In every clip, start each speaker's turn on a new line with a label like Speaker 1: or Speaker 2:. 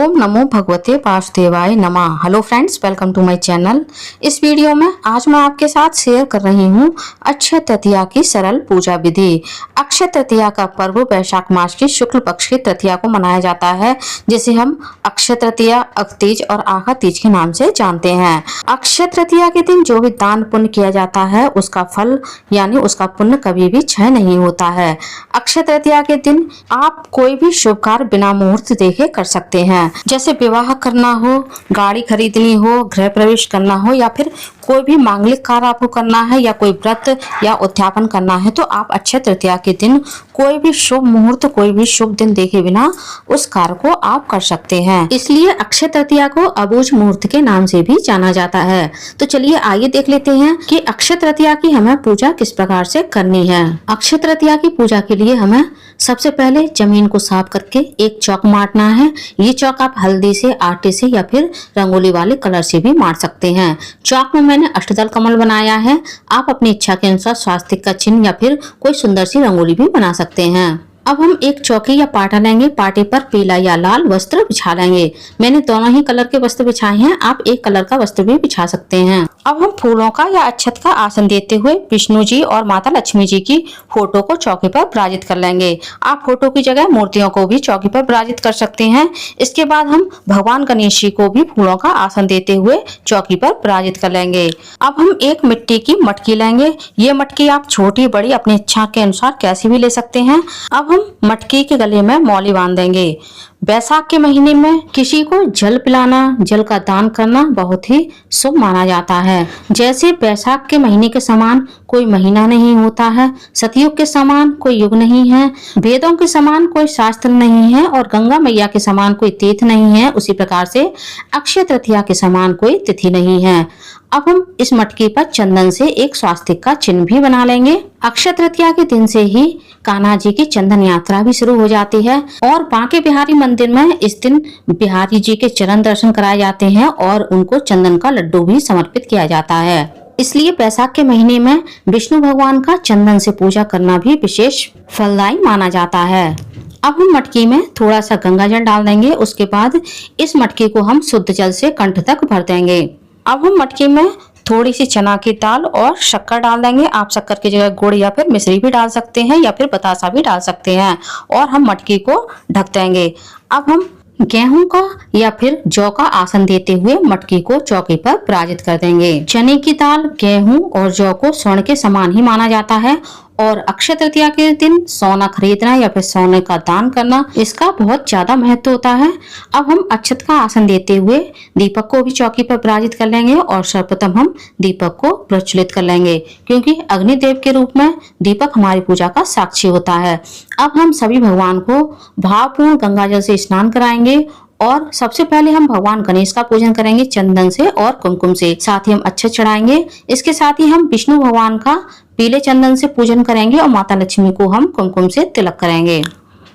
Speaker 1: ओम नमो भगवते वासुदेवाय नमः। Hello friends, welcome to my channel. इस वीडियो में आज मैं आपके साथ शेयर कर रही हूँ अक्षय तृतीया की सरल पूजा विधि। अक्षय तृतीया का पर्व वैशाख मास की शुक्ल पक्ष की तृतीया को मनाया जाता है, जिसे हम अक्षय तृतीया, अगतीज और आखा तीज के नाम से जानते हैं। अक्षय तृतीया के दिन जो भी दान पुण्य किया जाता है उसका फल यानी उसका पुण्य कभी भी क्षय नहीं होता है। अक्षय तृतीया के दिन आप कोई भी शुभ कार्य बिना मुहूर्त देखे कर सकते हैं, जैसे विवाह करना हो, गाड़ी खरीदनी हो, गृह प्रवेश करना हो या फिर कोई भी मांगलिक कार्य आपको करना है या कोई व्रत या उद्यापन करना है तो आप अक्षय तृतीया के दिन कोई भी शुभ मुहूर्त, कोई भी शुभ दिन देखे बिना उस कार्य को आप कर सकते हैं। इसलिए अक्षय तृतीया को अबूझ मुहूर्त के नाम से भी जाना जाता है। तो चलिए आइए देख लेते हैं कि अक्षय तृतीया की हमें पूजा किस प्रकार से करनी है। अक्षय तृतीया की पूजा के लिए हमें सबसे पहले जमीन को साफ करके एक चौक मारना है। ये चौक आप हल्दी से, आटे से या फिर रंगोली वाले कलर से भी मार सकते हैं। चौक में मैंने अष्टदल कमल बनाया है। आप अपनी इच्छा के अनुसार स्वास्तिक का चिन्ह या फिर कोई सुंदर सी रंगोली भी बना सकते हैं। अब हम एक चौकी या पाटा लेंगे, पाटे पर पीला या लाल वस्त्र बिछा लेंगे। मैंने दोनों ही कलर के वस्त्र बिछाए हैं, आप एक कलर का वस्त्र भी बिछा सकते हैं। अब हम फूलों का या अक्षत का आसन देते हुए विष्णु जी और माता लक्ष्मी जी की फोटो को चौकी पर विराजित कर लेंगे। आप फोटो की जगह मूर्तियों को भी चौकी पर विराजित कर सकते हैं। इसके बाद हम भगवान गणेश जी को भी फूलों का आसन देते हुए चौकी पर विराजित कर लेंगे। अब हम एक मिट्टी की मटकी लेंगे। ये मटकी आप छोटी बड़ी अपनी इच्छा के अनुसार कैसी भी ले सकते हैं। अब हम मटकी के गले में मौली बांध देंगे। बैसाख के महीने में किसी को जल पिलाना, जल का दान करना बहुत ही शुभ माना जाता है। जैसे बैसाख के महीने के समान कोई महीना नहीं होता है, सतयुग के समान कोई युग नहीं है, वेदों के समान कोई शास्त्र नहीं है और गंगा मैया के समान कोई तीर्थ नहीं है, उसी प्रकार से अक्षय तृतीया के समान कोई तिथि नहीं है। अब हम इस मटकी पर चंदन से एक स्वास्तिक का चिन्ह भी बना लेंगे। अक्षय तृतीया के दिन से ही कान्हा जी की चंदन यात्रा भी शुरू हो जाती है और बांके बिहारी मंदिर में इस दिन बिहारी जी के चरण दर्शन कराए जाते हैं और उनको चंदन का लड्डू भी समर्पित किया जाता है। इसलिए बैसाख के महीने में विष्णु भगवान का चंदन से पूजा करना भी विशेष फलदायी माना जाता है। अब हम मटकी में थोड़ा सा गंगा जल डाल देंगे। उसके बाद इस मटकी को हम शुद्ध जल से कंठ तक भर देंगे। अब हम मटकी में थोड़ी सी चना की दाल और शक्कर डाल देंगे। आप शक्कर की जगह गुड़ या फिर मिश्री भी डाल सकते हैं या फिर बतासा भी डाल सकते हैं और हम मटकी को ढक देंगे। अब हम गेहूं का या फिर जौ का आसन देते हुए मटकी को चौकी पर विराजित कर देंगे। चने की दाल, गेहूं और जौ को स्वर्ण के समान ही माना जाता है और अक्षय तृतीया के दिन सोना खरीदना या फिर सोने का दान करना इसका बहुत ज्यादा महत्व होता है। अब हम अक्षत का आसन देते हुए दीपक को भी चौकी पर विराजित कर लेंगे और सर्वप्रथम हम दीपक को प्रज्वलित कर लेंगे, क्योंकि अग्निदेव के रूप में दीपक हमारी पूजा का साक्षी होता है। अब हम सभी भगवान को भावपूर्ण गंगा जल से स्नान कराएंगे और सबसे पहले हम भगवान गणेश का पूजन करेंगे चंदन से और कुमकुम से। साथ ही हम अक्षत चढ़ाएंगे। इसके साथ ही हम विष्णु भगवान का पीले चंदन से पूजन करेंगे और माता लक्ष्मी को हम कुमकुम से तिलक करेंगे।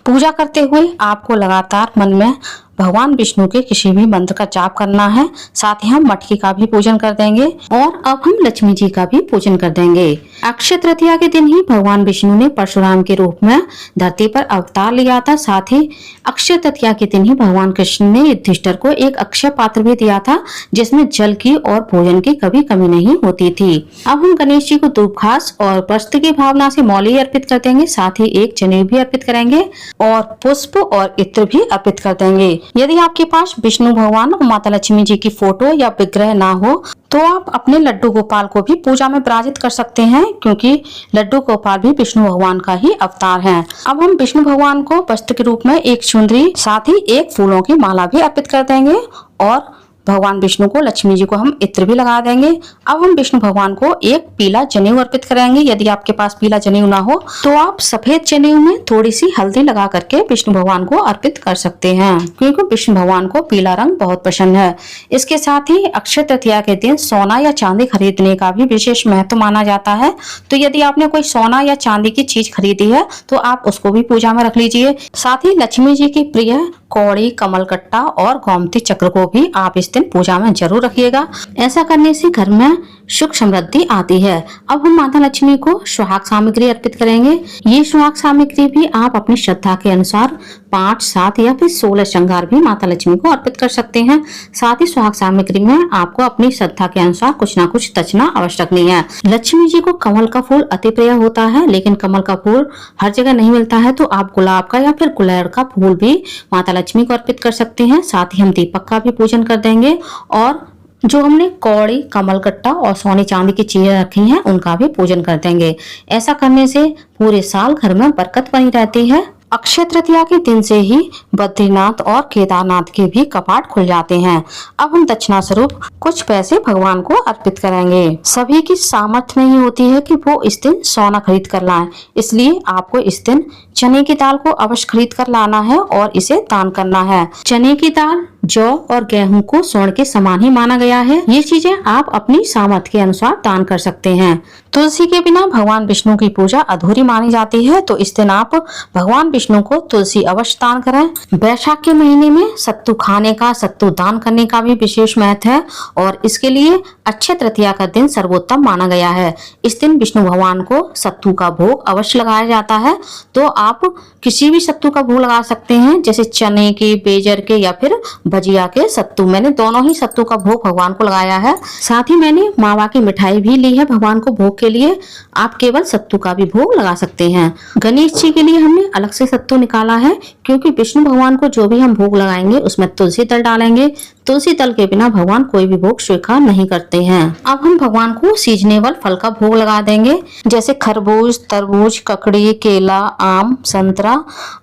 Speaker 1: पूजा करते हुए आपको लगातार मन में भगवान विष्णु के किसी भी मंत्र का जाप करना है। साथ ही हम मटकी का भी पूजन कर देंगे और अब हम लक्ष्मी जी का भी पूजन कर देंगे। अक्षय तृतीया के दिन ही भगवान विष्णु ने परशुराम के रूप में धरती पर अवतार लिया था। साथ ही अक्षय तृतीया के दिन ही भगवान कृष्ण ने युधिष्ठिर को एक अक्षय पात्र भी दिया था, जिसमें जल की और भोजन की कभी कमी नहीं होती थी। अब हम गणेश जी को धूप घास और वस्त्र की भावना से मौली अर्पित कर देंगे। साथ ही एक जनेऊ भी अर्पित करेंगे और पुष्प और इत्र भी अर्पित कर देंगे। यदि आपके पास विष्णु भगवान और माता लक्ष्मी जी की फोटो या विग्रह ना हो तो आप अपने लड्डू गोपाल को भी पूजा में विराजित कर सकते हैं, क्योंकि लड्डू गोपाल भी विष्णु भगवान का ही अवतार है। अब हम विष्णु भगवान को वस्त्र के रूप में एक चुनरी, साथ ही एक फूलों की माला भी अर्पित कर देंगे और भगवान विष्णु को, लक्ष्मी जी को हम इत्र भी लगा देंगे। अब हम विष्णु भगवान को एक पीला जनेऊ अर्पित करेंगे। यदि आपके पास पीला जनेऊ ना हो तो आप सफेद जनेऊ में थोड़ी सी हल्दी लगा करके विष्णु भगवान को अर्पित कर सकते हैं, क्योंकि विष्णु भगवान को पीला रंग बहुत पसंद है। इसके साथ ही अक्षय तृतीया के दिन सोना या चांदी खरीदने का भी विशेष महत्व माना जाता है। तो यदि आपने कोई सोना या चांदी की चीज खरीदी है तो आप उसको भी पूजा में रख लीजिए। साथ ही लक्ष्मी जी की प्रिय कौड़ी, कमलकट्टा और गोमती चक्र को भी आप इस दिन पूजा में जरूर रखिएगा। ऐसा करने से घर में सुख समृद्धि आती है। अब हम माता लक्ष्मी को सुहाग सामग्री अर्पित करेंगे। ये सुहाग सामग्री भी आप अपनी श्रद्धा के अनुसार 5, 7 या फिर 16 श्रृंगार भी माता लक्ष्मी को अर्पित कर सकते हैं। साथ ही सुहाग सामग्री में आपको अपनी श्रद्धा के अनुसार कुछ ना कुछ तचना आवश्यक नहीं है। लक्ष्मी जी को कमल का फूल अति प्रिय होता है, लेकिन कमल का फूल हर जगह नहीं मिलता है, तो आप गुलाब का या फिर गुलहड़ का फूल भी माता लक्ष्मी को अर्पित कर सकते हैं। साथ ही हम दीपक का भी पूजन कर देंगे और जो हमने कौड़ी, कमलकट्टा और सोने चांदी की चीजें रखी हैं उनका भी पूजन कर देंगे। ऐसा करने से पूरे साल घर में बरकत बनी रहती है। अक्षय तृतीया के दिन से ही बद्रीनाथ और केदारनाथ के भी कपाट खुल जाते हैं। अब हम दक्षिणा स्वरूप कुछ पैसे भगवान को अर्पित करेंगे। सभी की सामर्थ्य नहीं होती है कि वो इस दिन सोना खरीद कर लाएं, इसलिए आपको इस दिन चने की दाल को अवश्य खरीद कर लाना है और इसे दान करना है। चने की दाल, जौ और गेहूं को स्वर्ण के समान ही माना गया है। ये चीजें आप अपनी सामर्थ्य के अनुसार दान कर सकते हैं। तुलसी के बिना भगवान विष्णु की पूजा अधूरी मानी जाती है, तो इस दिन आप भगवान विष्णु को तुलसी अवश्य दान करें। वैशाख के महीने में सत्तू खाने का, सत्तू दान करने का भी विशेष महत्व है और इसके लिए अक्षय तृतीया का दिन सर्वोत्तम माना गया है। इस दिन विष्णु भगवान को सत्तू का भोग अवश्य लगाया जाता है, तो आप किसी भी सत्तू का भोग लगा सकते हैं, जैसे चने के, बेजर के या फिर भजिया के सत्तू। मैंने दोनों ही सत्तू का भोग भगवान को लगाया है। साथ ही मैंने मावा की मिठाई भी ली है भगवान को भोग के लिए। आप केवल सत्तू का भी भोग लगा सकते हैं। गणेश जी के लिए हमने अलग से सत्तू निकाला है, क्योंकि विष्णु भगवान को जो भी हम भोग लगाएंगे उसमें तुलसी दल डालेंगे। तुलसी दल के बिना भगवान कोई भी भोग स्वीकार नहीं करते हैं। अब हम भगवान को सीजनेबल फल का भोग लगा देंगे, जैसे खरबूज, तरबूज, ककड़ी, केला, आम, संतरा।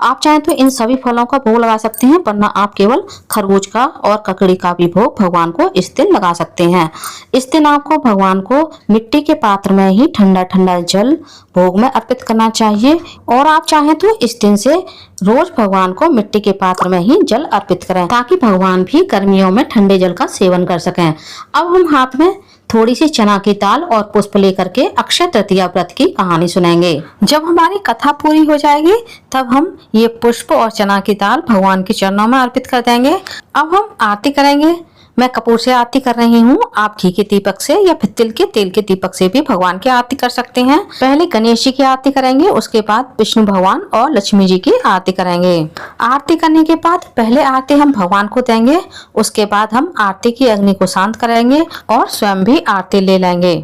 Speaker 1: आप चाहे तो इन सभी फलों का भोग लगा सकते हैं, वरना आप केवल खरबूज का और ककड़ी का भी भोग भगवान को इस दिन लगा सकते हैं। इस दिन आपको भगवान को मिट्टी के पात्र में ही ठंडा ठंडा जल भोग में अर्पित करना चाहिए और आप चाहें तो इस दिन से रोज भगवान को मिट्टी के पात्र में ही जल अर्पित करें, ताकि भगवान भी गर्मियों में ठंडे जल का सेवन कर सकें। अब हम हाथ में थोड़ी सी चना की दाल और पुष्प लेकर के अक्षय तृतीया व्रत की कहानी सुनाएंगे। जब हमारी कथा पूरी हो जाएगी तब हम ये पुष्प और चना की दाल भगवान के चरणों में अर्पित कर देंगे। अब हम आरती करेंगे। मैं कपूर से आरती कर रही हूँ, आप घी के दीपक से या फिर तिल के तेल के दीपक से भी भगवान की आरती कर सकते हैं। पहले गणेश जी की आरती करेंगे, उसके बाद विष्णु भगवान और लक्ष्मी जी की आरती करेंगे। आरती करने के बाद पहले आरती हम भगवान को देंगे, उसके बाद हम आरती की अग्नि को शांत करेंगे और स्वयं भी आरती ले लेंगे।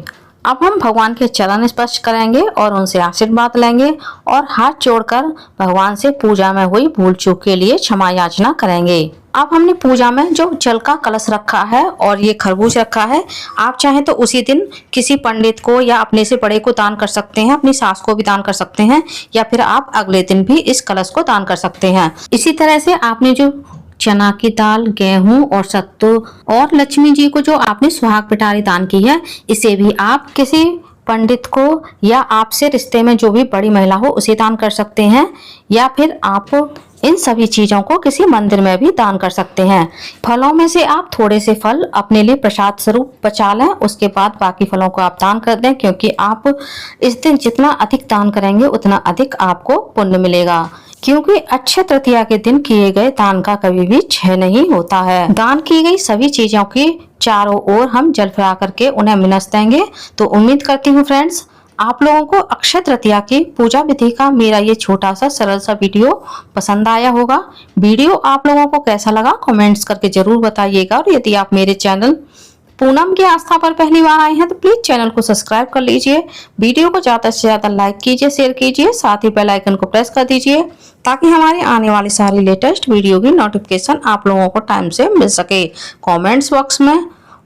Speaker 1: अब हम भगवान के चरण स्पर्श करेंगे और उनसे आशीर्वाद लेंगे और हाथ जोड़कर भगवान से पूजा में हुई भूल चूक के लिए क्षमा याचना करेंगे। अब हमने पूजा में जो जल का कलश रखा है और ये खरबूज रखा है, आप चाहें तो उसी दिन किसी पंडित को या अपने से बड़े को दान कर सकते हैं, अपनी सास को भी दान कर सकते हैं, या फिर आप अगले दिन भी इस कलश को दान कर सकते हैं। इसी तरह से आपने जो चना की दाल, गेहूं और सत्तू और लक्ष्मी जी को जो आपने सुहाग पिटारी दान की है, इसे भी आप किसी पंडित को या आपसे रिश्ते में जो भी बड़ी महिला हो उसे दान कर सकते हैं, या फिर आप इन सभी चीजों को किसी मंदिर में भी दान कर सकते हैं। फलों में से आप थोड़े से फल अपने लिए प्रसाद स्वरूप बचा लें, उसके बाद बाकी फलों को आप दान कर दें, क्योंकि आप इस दिन जितना अधिक दान करेंगे उतना अधिक आपको पुण्य मिलेगा। क्योंकि अक्षय तृतीया के दिन किए गए दान का कभी भी क्षय नहीं होता है। दान की गई सभी चीजों की चारों ओर हम जल फैला करके उन्हें मिनस देंगे। तो उम्मीद करती हूँ फ्रेंड्स आप लोगों को अक्षय तृतीया की पूजा विधि का मेरा ये छोटा सा सरल सा वीडियो पसंद आया होगा। वीडियो आप लोगों को कैसा लगा कमेंट्स करके जरूर बताइएगा, और यदि आप मेरे चैनल पूनम की आस्था पर पहली बार आए हैं तो प्लीज चैनल को सब्सक्राइब कर लीजिए। वीडियो को ज्यादा से ज्यादा लाइक कीजिए, शेयर कीजिए, साथ ही बेल आइकन को प्रेस कर दीजिए, ताकि हमारी आने वाली सारी लेटेस्ट वीडियो की नोटिफिकेशन आप लोगों को टाइम से मिल सके। कमेंट्स बॉक्स में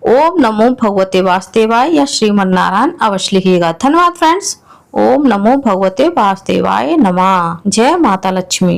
Speaker 1: ओम नमो भगवते वासुदेवाय या श्रीमन नारायण अवश्य लिखिएगा। धन्यवाद फ्रेंड्स। ओम नमो भगवते वासुदेवाय नमः। जय माता लक्ष्मी।